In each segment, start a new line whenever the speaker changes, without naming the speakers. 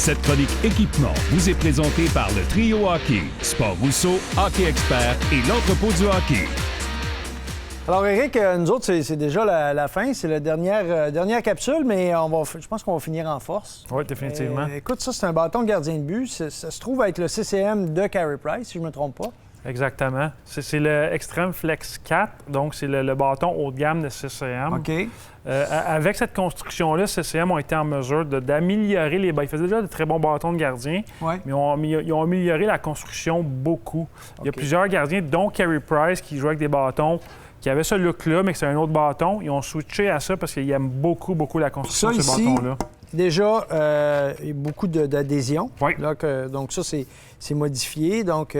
Cette chronique équipement vous est présentée par le Trio Hockey, Sport Rousseau, Hockey Expert et l'entrepôt du hockey.
Alors, Éric, nous autres, c'est déjà la fin. C'est la dernière capsule, mais je pense qu'on va finir en force.
Oui, définitivement.
Écoute, ça, c'est un bâton de gardien de but. Ça se trouve être le CCM de Carey Price, si je ne me trompe pas.
Exactement. C'est le Extreme Flex 4, donc c'est le bâton haut de gamme de CCM.
OK.
Avec cette construction-là, CCM ont été en mesure d'améliorer les bâtons. Ils faisaient déjà de très bons bâtons de gardiens,
Ouais.
mais ils ont amélioré la construction beaucoup. Il y a plusieurs gardiens, dont Carey Price, qui jouaient avec des bâtons qui avaient ce look-là, mais que c'est un autre bâton. Ils ont switché à ça parce qu'ils aiment beaucoup la construction de ce bâton-là.
Déjà, il y a beaucoup d'adhésion.
Oui.
Donc ça, c'est modifié. Donc,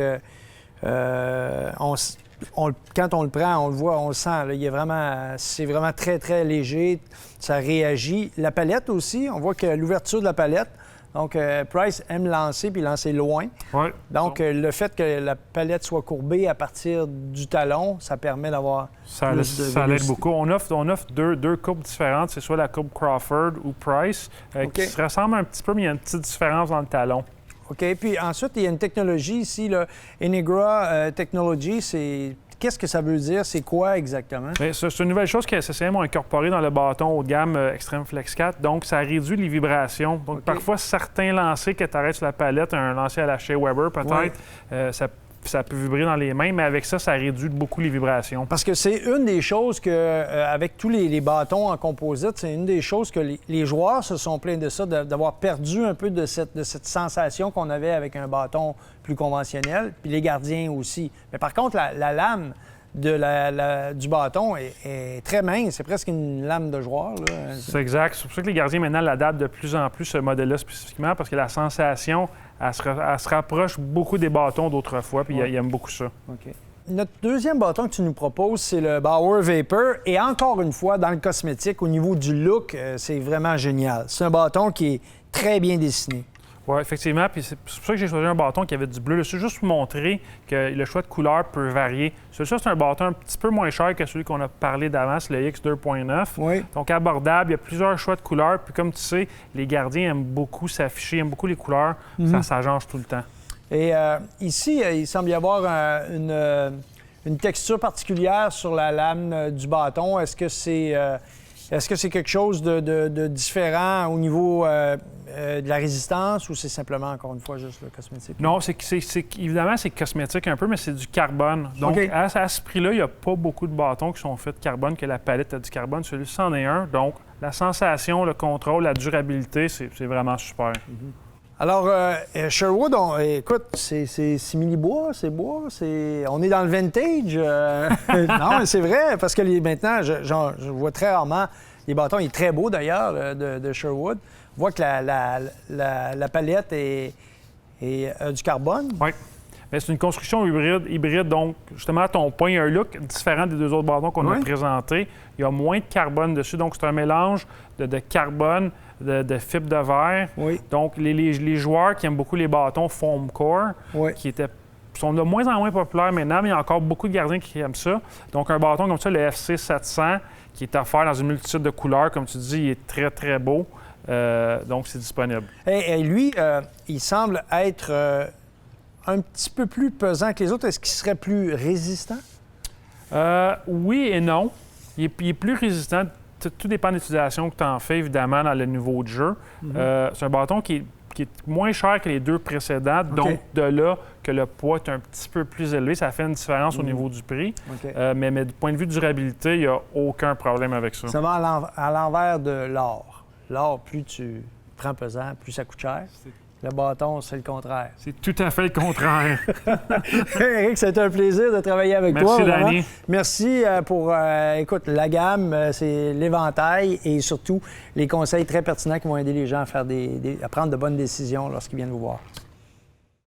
quand on le prend, on le voit, on le sent. Là, c'est vraiment très, très léger. Ça réagit. La palette aussi, on voit que l'ouverture de la palette. Donc, Price aime lancer puis lancer loin.
Oui.
Donc, le fait que la palette soit courbée à partir du talon, ça permet d'avoir
Ça
plus de
l'aide
vélocité.
beaucoup. On offre deux courbes différentes. C'est soit la courbe Crawford ou Price, qui se ressemblent un petit peu, mais il y a une petite différence dans le talon.
OK. Puis ensuite, il y a une technologie ici, là, Enegra Technology. Qu'est-ce que ça veut dire? C'est quoi exactement?
Mais c'est une nouvelle chose que CCM ont incorporée dans le bâton haut de gamme Extreme Flex 4. Donc, ça réduit les vibrations. Donc, parfois, certains lancers que tu arrêtes sur la palette, un lancer à la Shea Weber peut-être, ça peut vibrer dans les mains, mais avec ça, ça réduit beaucoup les vibrations.
Parce que c'est une des choses que, avec tous les bâtons en composite, c'est une des choses que les joueurs se sont plaints de ça, d'avoir perdu un peu de cette sensation qu'on avait avec un bâton plus conventionnel, puis les gardiens aussi. Mais par contre, la lame du bâton est très mince. C'est presque une lame de joueur, là.
C'est exact. C'est pour ça que les gardiens maintenant l'adaptent de plus en plus, ce modèle-là spécifiquement, parce que la sensation, elle se rapproche beaucoup des bâtons d'autrefois, puis ils aiment beaucoup ça.
OK. Notre deuxième bâton que tu nous proposes, c'est le Bauer Vapor. Et encore une fois, dans le cosmétique, au niveau du look, c'est vraiment génial. C'est un bâton qui est très bien dessiné.
Oui, effectivement. Puis c'est pour ça que j'ai choisi un bâton qui avait du bleu. C'est juste pour montrer que le choix de couleur peut varier. Celui-là, c'est un bâton un petit peu moins cher que celui qu'on a parlé d'avant, c'est le X2.9.
Oui.
Donc abordable. Il y a plusieurs choix de couleurs. Puis comme tu sais, les gardiens aiment beaucoup s'afficher, aiment beaucoup les couleurs. Ça s'agence tout le temps.
Et ici, il semble y avoir une texture particulière sur la lame du bâton. Est-ce que c'est quelque chose de différent au niveau de la résistance ou c'est simplement, encore une fois, juste le cosmétique?
Non, évidemment, c'est cosmétique un peu, mais c'est du carbone. Donc, à ce prix-là, il n'y a pas beaucoup de bâtons qui sont faits de carbone, que la palette a du carbone. Celui-ci en est un. Donc, la sensation, le contrôle, la durabilité, c'est vraiment super.
Alors, Sherwood, écoute, c'est simili-bois, c'est bois, on est dans le vintage. Non, mais c'est vrai, parce que maintenant, je vois très rarement les bâtons. Il est très beau, d'ailleurs, de Sherwood. On voit que la palette est du carbone.
Oui. Mais c'est une construction hybride. Donc, justement, à ton point, il y a un look différent des deux autres bâtons qu'on a présentés. Il y a moins de carbone dessus. Donc, c'est un mélange de carbone, de fibre de verre.
Oui.
Donc, les joueurs qui aiment beaucoup les bâtons foam core, qui sont de moins en moins populaires maintenant, mais il y a encore beaucoup de gardiens qui aiment ça. Donc, un bâton comme ça, le FC 700, qui est offert dans une multitude de couleurs, comme tu dis, il est très, très beau. Donc, c'est disponible.
Et lui, il semble être un petit peu plus pesant que les autres. Est-ce qu'il serait plus résistant?
Oui et non. Il est plus résistant. Tout dépend de l'utilisation que tu en fais, évidemment, dans le niveau de jeu. C'est un bâton qui est moins cher que les deux précédents. Donc, de là que le poids est un petit peu plus élevé, ça fait une différence au niveau du prix. Mais du point de vue de durabilité, il n'y a aucun problème avec ça.
Ça va à l'envers de l'or. L'or, plus tu prends pesant, plus ça coûte cher. Le bâton, c'est le contraire.
C'est tout à fait le contraire.
Éric, c'était un plaisir de travailler avec toi.
Merci, Danny.
Merci pour, écoute, la gamme, c'est l'éventail et surtout les conseils très pertinents qui vont aider les gens à prendre de bonnes décisions lorsqu'ils viennent vous voir.